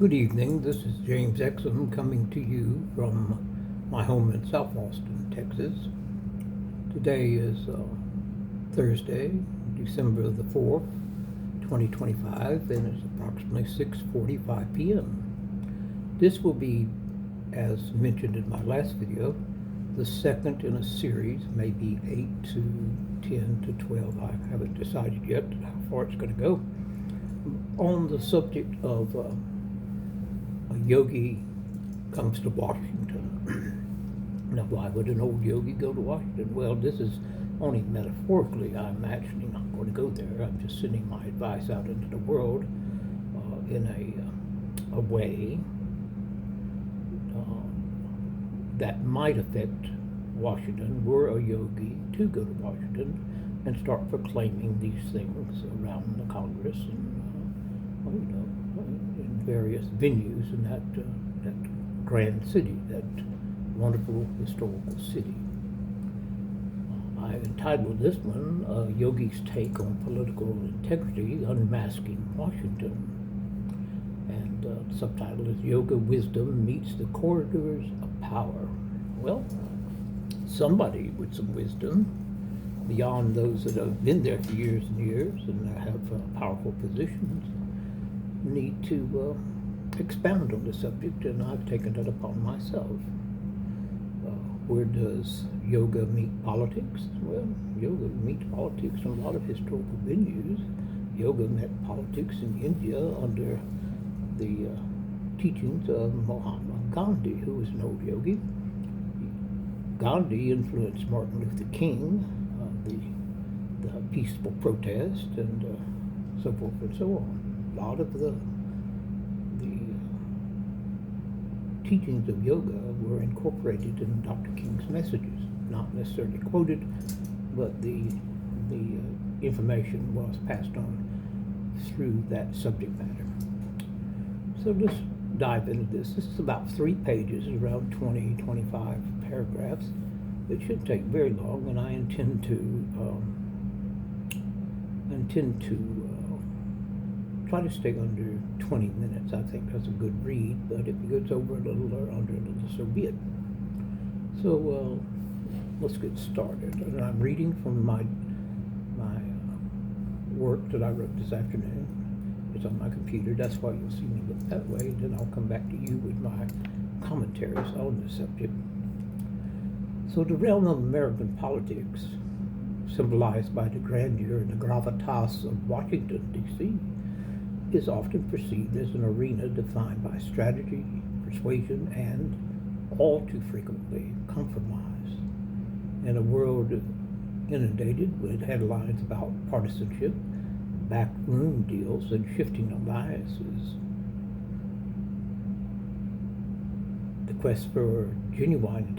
Good evening. This is James Exum coming to you from my home in South Austin, Texas. Today is Thursday, December the 4th, 2025, and it's approximately 6:45 p.m. This will be, as mentioned in my last video, the second in a series, maybe 8 to 10 to 12. I haven't decided yet how far it's going to go, on the subject of a yogi comes to Washington. Now, why would an old yogi go to Washington? Well, this is only metaphorically. I'm actually not going to go there. I'm just sending my advice out into the world in a way that might affect Washington were a yogi to go to Washington and start proclaiming these things around the Congress and in various venues in that grand city, that wonderful historical city. I entitled this one, Yogi's Take on Political Integrity, Unmasking Washington. And the subtitle is Yoga Wisdom Meets the Corridors of Power. Well, somebody with some wisdom, beyond those that have been there for years and years and have powerful positions, need to expound on the subject, and I've taken it upon myself. Where does yoga meet politics? Well, yoga meets politics in a lot of historical venues. Yoga met politics in India under the teachings of Mahatma Gandhi, who was an old yogi. Gandhi influenced Martin Luther King, the peaceful protest, and so forth and so on. A lot of the teachings of yoga were incorporated in Dr. King's messages, not necessarily quoted, but the information was passed on through that subject matter. So let's dive into this. This is about 3 pages, around 20, 25 paragraphs. It shouldn't take very long, and I intend to try to stay under 20 minutes. I think that's a good read, but if it goes over a little or under a little, so be it. So let's get started. And I'm reading from my work that I wrote this afternoon. It's on my computer. That's why you'll see me look that way. Then I'll come back to you with my commentaries on the subject. So the realm of American politics, symbolized by the grandeur and the gravitas of Washington, D.C., is often perceived as an arena defined by strategy, persuasion, and, all too frequently, compromise. In a world inundated with headlines about partisanship, backroom deals, and shifting alliances, the quest for genuine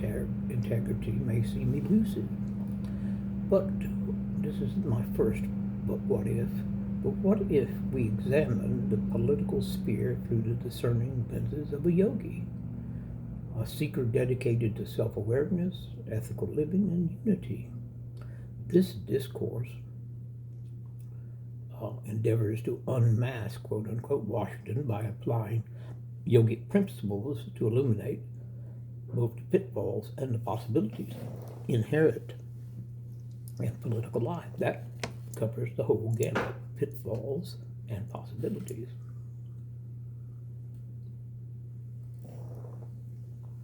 integrity may seem elusive. But this isn't my first book, What If? But what if we examine the political sphere through the discerning lenses of a yogi, a seeker dedicated to self-awareness, ethical living, and unity? This discourse endeavors to unmask, quote-unquote, Washington by applying yogic principles to illuminate both the pitfalls and the possibilities inherent in political life. That covers the whole gamut: pitfalls and possibilities.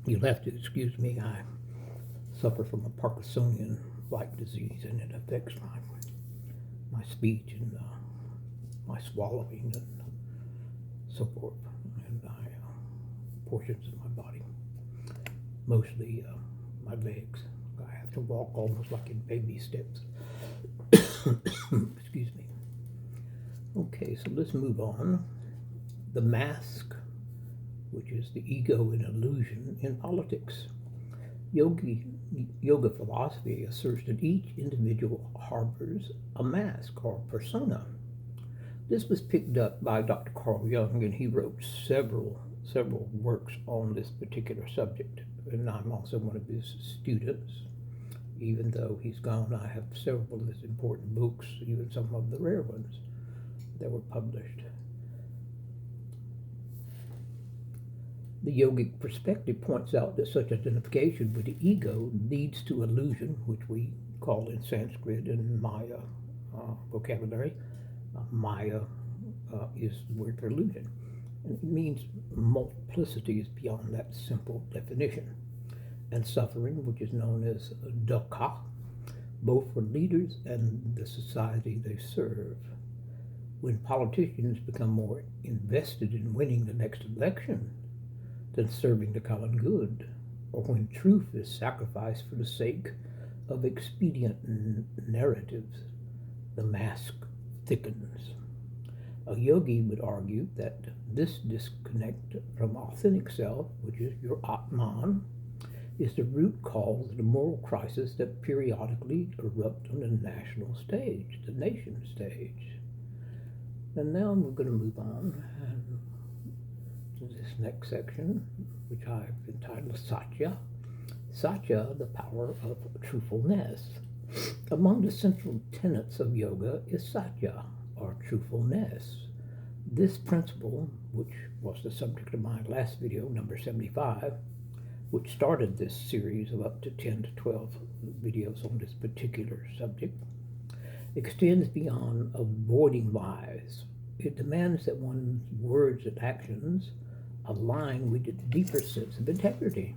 You'll have to excuse me, I suffer from a Parkinsonian-like disease, and it affects my speech and my swallowing and so forth, and portions of my body, mostly my legs. I have to walk almost like in baby steps. Excuse me. Okay, so let's move on. The mask, which is the ego and illusion in politics. Yoga philosophy asserts that each individual harbors a mask or persona. This was picked up by Dr. Carl Jung, and he wrote several works on this particular subject. And I'm also one of his students. Even though he's gone, I have several of his important books, even some of the rare ones that were published. The yogic perspective points out that such identification with the ego leads to illusion, which we call in Sanskrit and Maya vocabulary. Maya is the word for illusion. And it means multiplicity is beyond that simple definition. And suffering, which is known as duh-kha, both for leaders and the society they serve. When politicians become more invested in winning the next election than serving the common good, or when truth is sacrificed for the sake of expedient narratives, the mask thickens. A yogi would argue that this disconnect from authentic self, which is your Atman, is the root cause of the moral crisis that periodically erupt on the national stage, the nation stage. And now we're going to move on to this next section, which I've entitled Satya. Satya, the power of truthfulness. Among the central tenets of yoga is Satya, or truthfulness. This principle, which was the subject of my last video, number 75, which started this series of up to 10 to 12 videos on this particular subject, extends beyond avoiding lies. It demands that one's words and actions align with its deeper sense of integrity.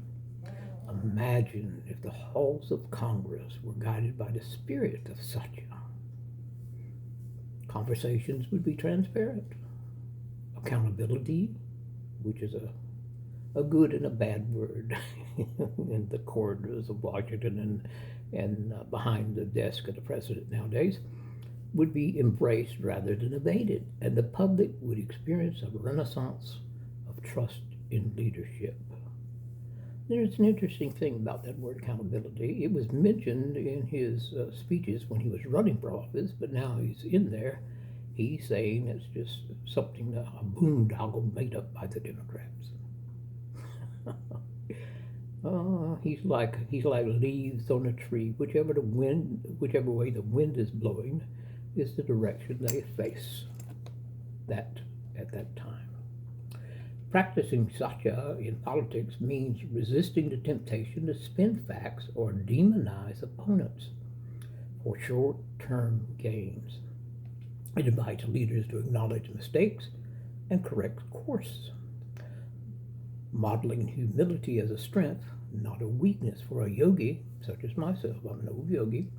Imagine if the halls of Congress were guided by the spirit of Satya. Conversations would be transparent. Accountability, which is a good and a bad word in the corridors of Washington and behind the desk of the president nowadays, would be embraced rather than evaded, and the public would experience a renaissance of trust in leadership. There's an interesting thing about that word accountability. It was mentioned in his speeches when he was running for office, but now he's in there. He's saying it's just something, a boondoggle made up by the Democrats. He's like leaves on a tree. Whichever way the wind is blowing is the direction they face at that time. Practicing Satya in politics means resisting the temptation to spin facts or demonize opponents for short-term gains. It invites leaders to acknowledge mistakes and correct course, modeling humility as a strength, not a weakness. For a yogi, such as myself, I'm an old yogi,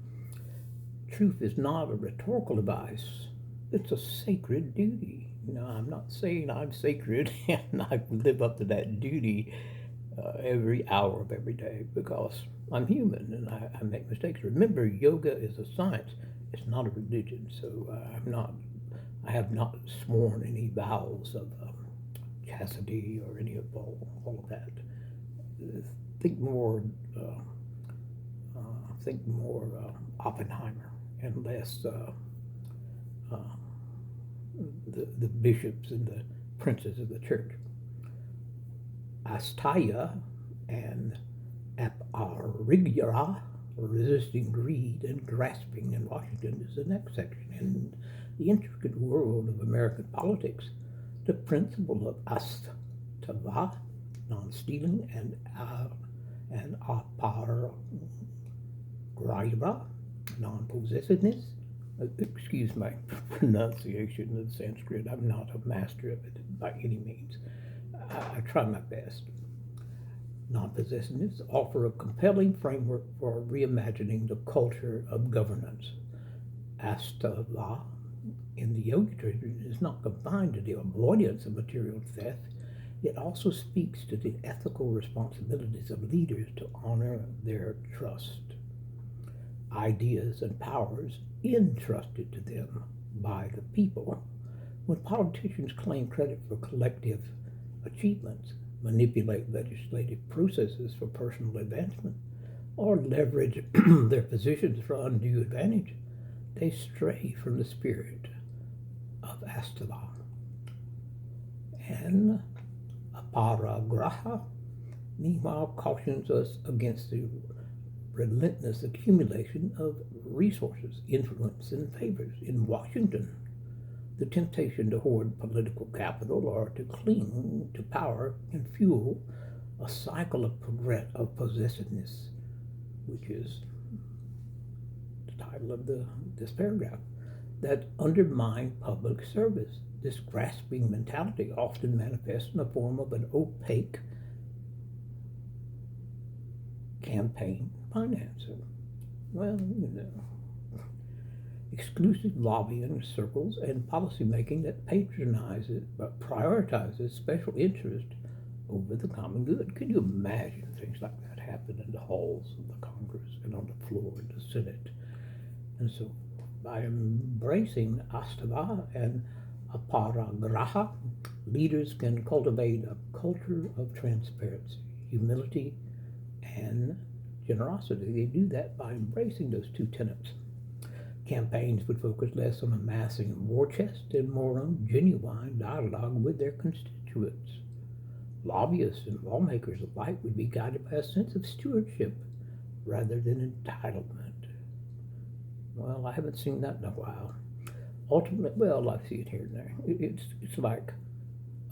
truth is not a rhetorical device, it's a sacred duty. I'm not saying I'm sacred and I live up to that duty every hour of every day, because I'm human and I make mistakes. Remember, yoga is a science, it's not a religion, so I have not sworn any vows of chastity or any of all of that. Think more Oppenheimer and less the bishops and the princes of the church. Asteya and aparigyara, resisting greed and grasping in Washington, is the next section. In the intricate world of American politics, the principle of astava, non-stealing, and aparigyara, non-possessiveness. Excuse my pronunciation of Sanskrit. I'm not a master of it by any means. I try my best. Non-possessiveness offer a compelling framework for reimagining the culture of governance. Astava in the yoga tradition is not confined to the avoidance of material theft. It also speaks to the ethical responsibilities of leaders to honor their trust, ideas, and powers entrusted to them by the people. When politicians claim credit for collective achievements, manipulate legislative processes for personal advancement, or leverage their positions for undue advantage, they stray from the spirit of astava. And aparigraha, meanwhile, cautions us against the relentless accumulation of resources, influence, and favors. In Washington, The temptation to hoard political capital or to cling to power can fuel a cycle of possessiveness, which is the title of this paragraph, that undermine public service. This grasping mentality often manifests in the form of an opaque campaign financing. Well, exclusive lobbying circles and policymaking that prioritizes special interest over the common good. Can you imagine things like that happen in the halls of the Congress and on the floor of the Senate? And so by embracing astava and aham-kara, leaders can cultivate a culture of transparency, humility, and generosity. They do that by embracing those two tenets. Campaigns would focus less on amassing a war chest and more on genuine dialogue with their constituents. Lobbyists and lawmakers alike would be guided by a sense of stewardship rather than entitlement. Well, I haven't seen that in a while. Ultimately, well, I see it here and there. It's like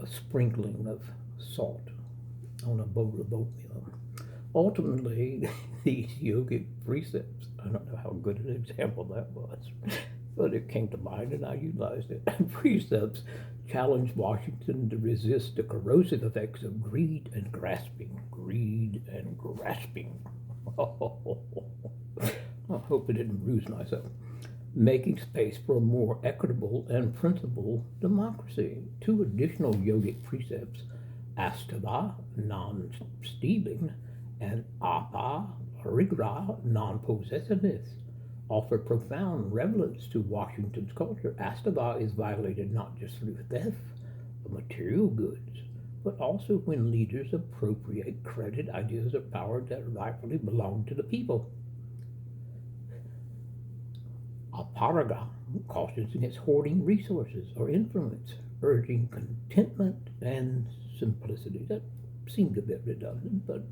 a sprinkling of salt on a bowl of oatmeal. Ultimately, these yogic precepts, I don't know how good an example that was, but it came to mind and I utilized it. Precepts challenged Washington to resist the corrosive effects of greed and grasping. Greed and grasping. I hope I didn't bruise myself. Making space for a more equitable and principled democracy. Two additional yogic precepts, astava, non-stealing, and aham-kara, non-possessiveness, offer profound relevance to Washington's culture. Astava is violated not just through theft of material goods, but also when leaders appropriate credit, ideas, or power that rightfully belong to the people. Aham-kara cautions against hoarding resources or influence, urging contentment and simplicity. That seemed a bit redundant, but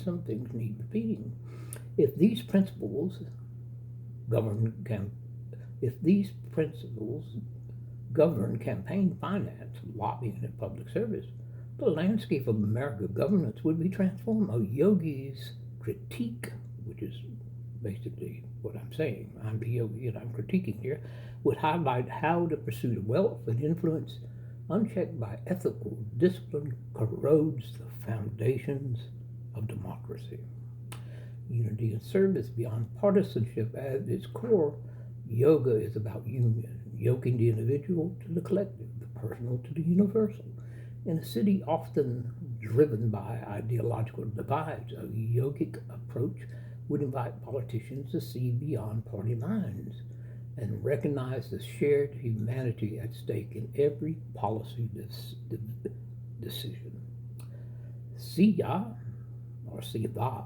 some things need repeating. If these principles govern campaign finance, lobbying, and public service, the landscape of American governance would be transformed. A yogi's critique, which is basically what I'm saying, I'm the yogi and I'm critiquing here, would highlight how the pursuit of wealth and influence, unchecked by ethical discipline, corrodes the foundations of democracy. Unity and service beyond partisanship at its core, yoga is about union, yoking the individual to the collective, the personal to the universal. In a city often driven by ideological divides, a yogic approach would invite politicians to see beyond party lines and recognize the shared humanity at stake in every policy decision. Siya, or siva,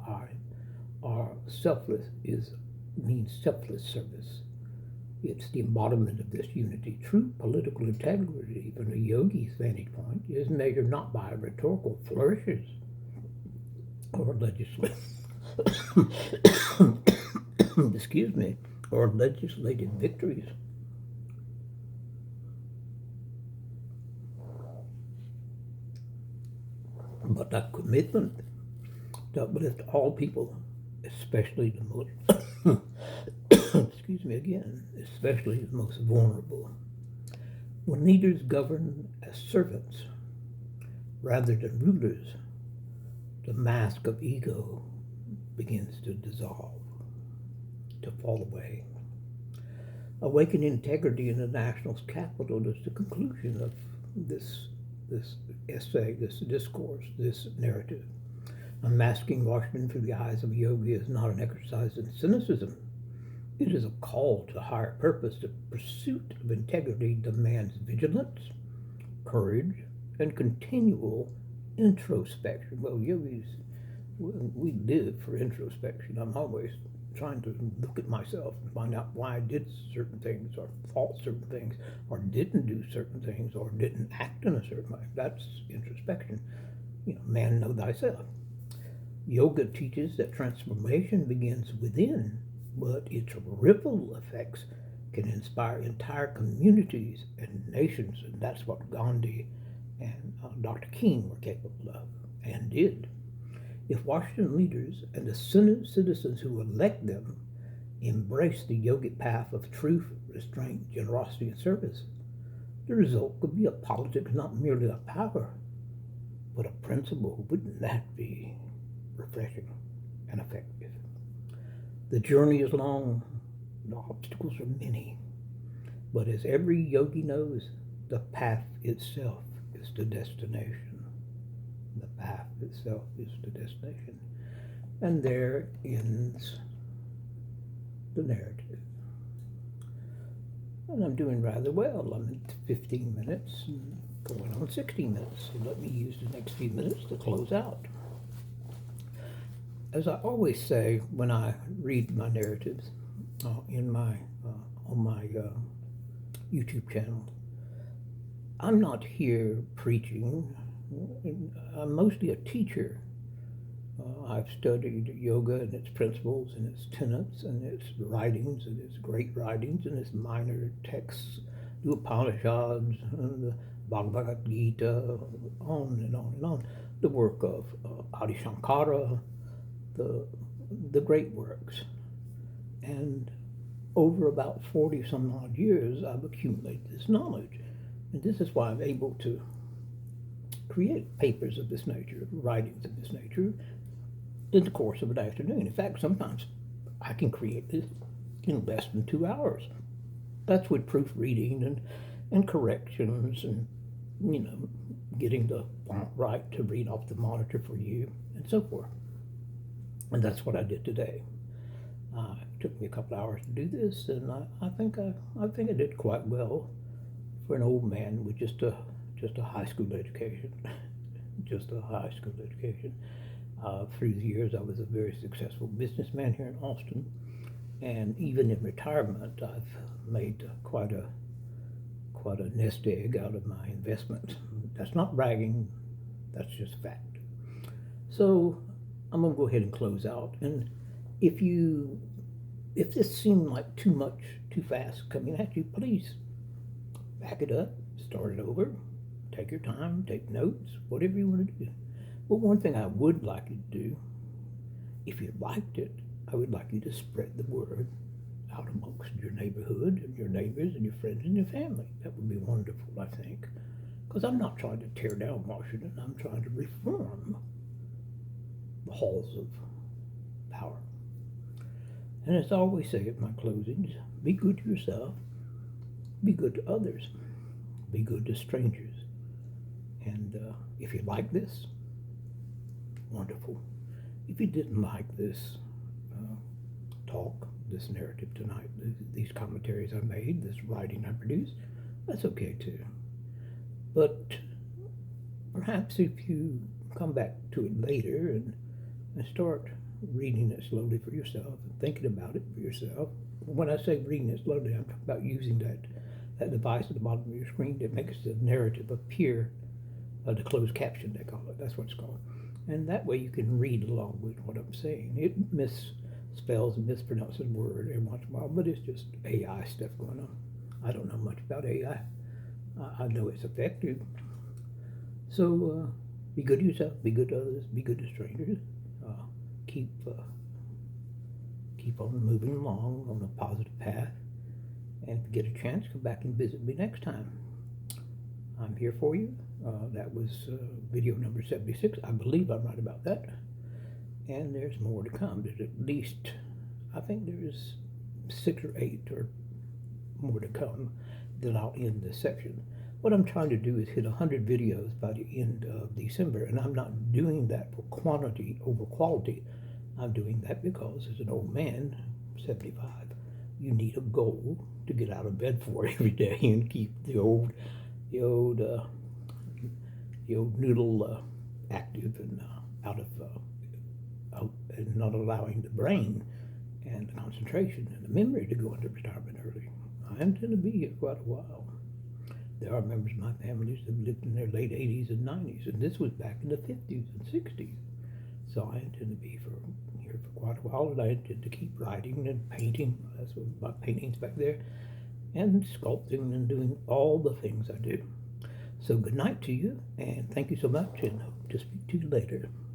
means selfless service. It's the embodiment of this unity. True political integrity, from a yogi's vantage point, is measured not by rhetorical flourishes or legislative or legislative victories, but a commitment to uplift all people, especially the most especially the most vulnerable. When leaders govern as servants rather than rulers, the mask of ego begins to dissolve, to fall away. Awakening integrity in the national capital is the conclusion of this essay, this discourse, this narrative. Unmasking Washington through the eyes of a yogi is not an exercise in cynicism. It is a call to higher purpose. The pursuit of integrity demands vigilance, courage, and continual introspection. Well, yogis, we live for introspection. I'm always trying to look at myself and find out why I did certain things or thought certain things or didn't do certain things or didn't act in a certain way. That's introspection. Man, know thyself. Yoga teaches that transformation begins within, but its ripple effects can inspire entire communities and nations, and that's what Gandhi and Dr. King were capable of and did. If Washington leaders and the citizens who elect them embrace the yogic path of truth, restraint, generosity, and service, the result could be a politics not merely of power, but a principle. Wouldn't that be refreshing and effective? The journey is long, the obstacles are many, but as every yogi knows, the path itself is the destination. The path itself is the destination. And there ends the narrative. And I'm doing rather well. I'm at 15 minutes, going on 16 minutes. So let me use the next few minutes to close out. As I always say when I read my narratives on my YouTube channel, I'm not here preaching. I'm mostly a teacher. I've studied yoga and its principles and its tenets and its writings and its great writings and its minor texts, the Upanishads and the Bhagavad Gita, on and on and on. The work of aham-kara, the great works. And over about 40 some odd years, I've accumulated this knowledge. And this is why I'm able to create papers of this nature, writings of this nature, in the course of an afternoon. In fact, sometimes I can create this in less than 2 hours. That's with proofreading and corrections and, getting the font right to read off the monitor for you and so forth. And that's what I did today. It took me a couple hours to do this, and I think I did quite well for an old man with just a high school education, just a high school education. Through the years, I was a very successful businessman here in Austin, and even in retirement, I've made quite a nest egg out of my investment. That's not bragging, that's just fact. So I'm going to go ahead and close out. And if this seemed like too much, too fast coming at you, please back it up, start it over, take your time, take notes, whatever you want to do. But one thing I would like you to do, if you liked it, I would like you to spread the word out amongst your neighborhood and your neighbors and your friends and your family. That would be wonderful, I think. Because I'm not trying to tear down Washington, I'm trying to reform the halls of power. And as I always say at my closings, be good to yourself, be good to others, be good to strangers. And if you like this, wonderful. If you didn't like this talk, this narrative tonight, these commentaries I made, this writing I produced, that's okay too. But perhaps if you come back to it later and start reading it slowly for yourself and thinking about it for yourself. When I say reading it slowly, I'm talking about using that device at the bottom of your screen that makes the narrative appear, the closed caption they call it, that's what it's called. And that way you can read along with what I'm saying. It misspells and mispronounces a word every once in a while, but it's just AI stuff going on. I don't know much about AI. I know it's effective. So be good to yourself, be good to others, be good to strangers. Keep on moving along on a positive path. And if you get a chance, come back and visit me next time. I'm here for you. That was video number 76. I believe I'm right about that. And there's more to come. There's at least, I think there's 6 or 8 or more to come. Then I'll end this section. What I'm trying to do is hit 100 videos by the end of December, and I'm not doing that for quantity over quality. I'm doing that because as an old man, 75, you need a goal to get out of bed for every day and keep the old noodle active and out and not allowing the brain and the concentration and the memory to go into retirement early. I intend to be here quite a while. There are members of my family that have lived in their late 80s and 90s, and this was back in the 50s and 60s. So I intend to be here for quite a while, and I intend to keep writing and painting. That's what my paintings back there. and sculpting and doing all the things I do. So good night to you, and thank you so much, and hope to speak to you later.